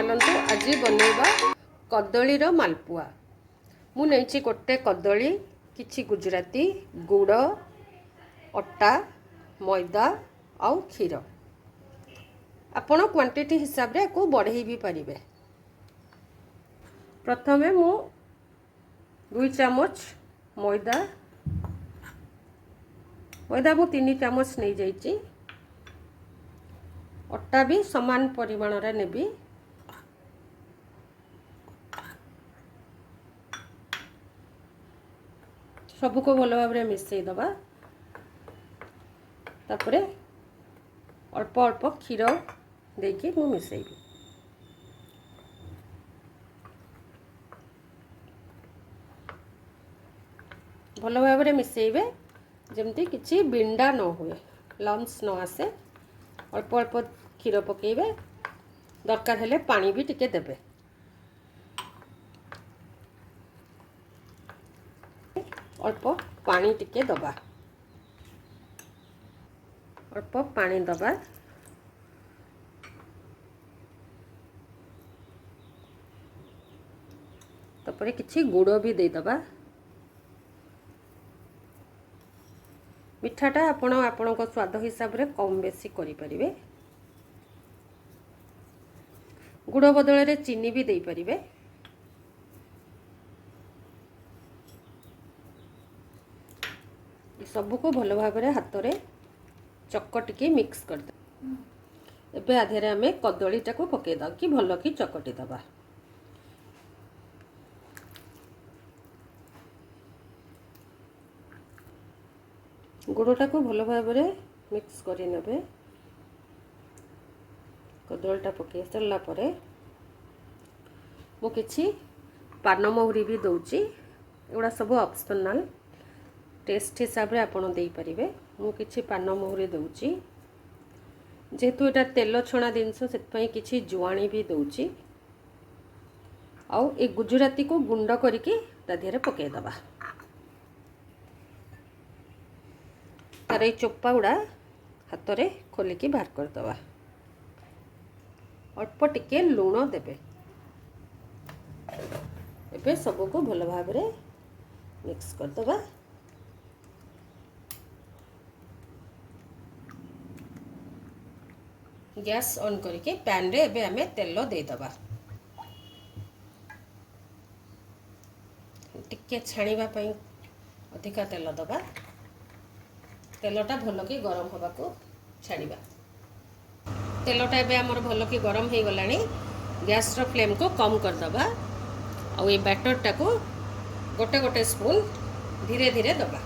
चलतु आज बनैबा कदलीर मालपुआ। मु नहीं गोटे कदली किछि गुजराती गुड़ अटा मैदा आउ क्षीर आपण क्वांटिटी हिसाब रे को बढ़ई भी पारिबे। प्रथमे मु 2 चामच मैदा मु 3 चामच नहीं जाइछि। अटा भी समान परिमाण रे नेबी। सबको भल भाव में मिसई दबा। तापरे अल्प अल्प क्षीर देकी मु मिसईबी। भल भाव में मिसईबे जमती किछि बिंडा न हुए, लम्स न आसे। अल्प अल्प क्षीर पकेबे, दरकार हेले पानी भी टिके देबे। अल्प पानी टिके दबा, अल्प पानी दबा। तापरे किछि गुड़ भी दे दबा। मिठाटा आपण आपणको स्वाद हिसाब रे कम बेसी करि परिबे। गुड़ बदल रे चीनी भी दे परिबे। सबको भल भाव में हाथ में चकटिकी मिक्स कर दे। एबे आधे आम कदलीटा को पकेदा कि भल कि चकटी दबा। गुड़टा को भल भाव में मिक्स कर नेबे। कदलीटा पके सरला परे मु किछि पान महुरी भी दउची। एगुड़ा सब ऑप्शनल, टेस्ट हिसाब रे आपण दे परिबे। मु किछि पान महुरी दउची। जेहेतु एटा तेल छणा जिनस सेतपई किछि जुआणी भी दउची। आउ ए गुजराती को गुंड करके ता देहरे पके दबा। तार ए चोपा गुड़ा हाथ रे खोलिकी बाहर कर दबा। अल्प टिके लूण देबे। एबे सबको भल भाव में मिक्स कर दबा। गैस ऑन करके पैन रे एबे हमें तेल दे दबा। टिके छाणीबा पई अधिका तेल दबा। तेलटा भल कि गरम होबा को छाड़ीबा। तेलटा एबे हमर भल कि गरम हो गलानी। गैस रो फ्लेम को कम कर दबा। आ ये बैटरटा को गोटे गोटे स्पून धीरे धीरे दबा।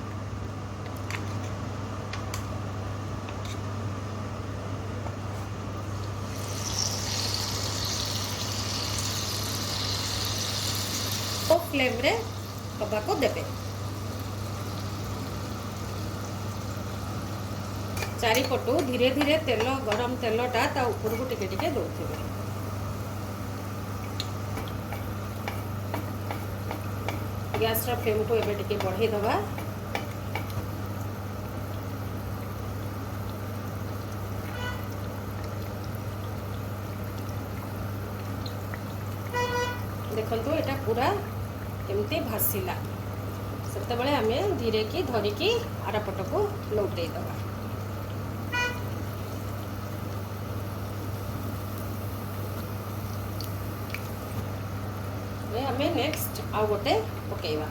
तो फ्लेम रे हवा को देबे। चारिपटू धीरे धीरे तेल गरम तेलटा ता ऊपर को टिके टिके दउथिबे। गैस रा फ्लेम को एबे टिके बढ़ाई दबा। देखंतु एटा पूरा केमती भासीला। सेते बेले हमें धीरे की धरिकी आरपट को लौटै दबा। हमें नेक्स्ट आउ गोटे पकेइबा।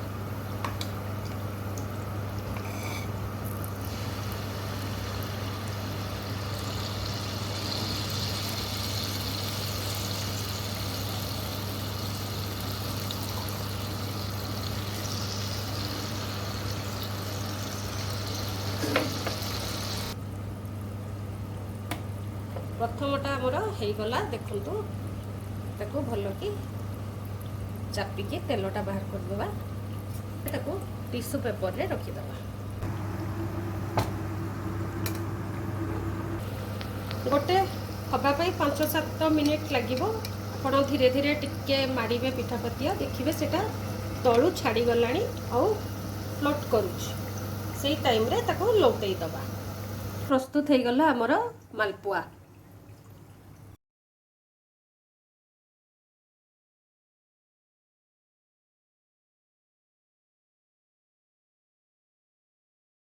प्रथमटा आमर हो गला। देखंतु ताको भल कि चापिकी तेलटा बाहर कर देबा। ताको टिश्यू पेपर रे रखी देबा। गोटे हवा पाई 5-7 मिनिट लागिबो। आपण धीरे धीरे टिके मारिबे पिठापतिया। देखिबे सेटा तळु छाड़ी गलानी आउ फ्लोट करूछ। सेई टाइम रे ताको लौटै दबा। प्रस्तुत हो गला हमर मालपुआ।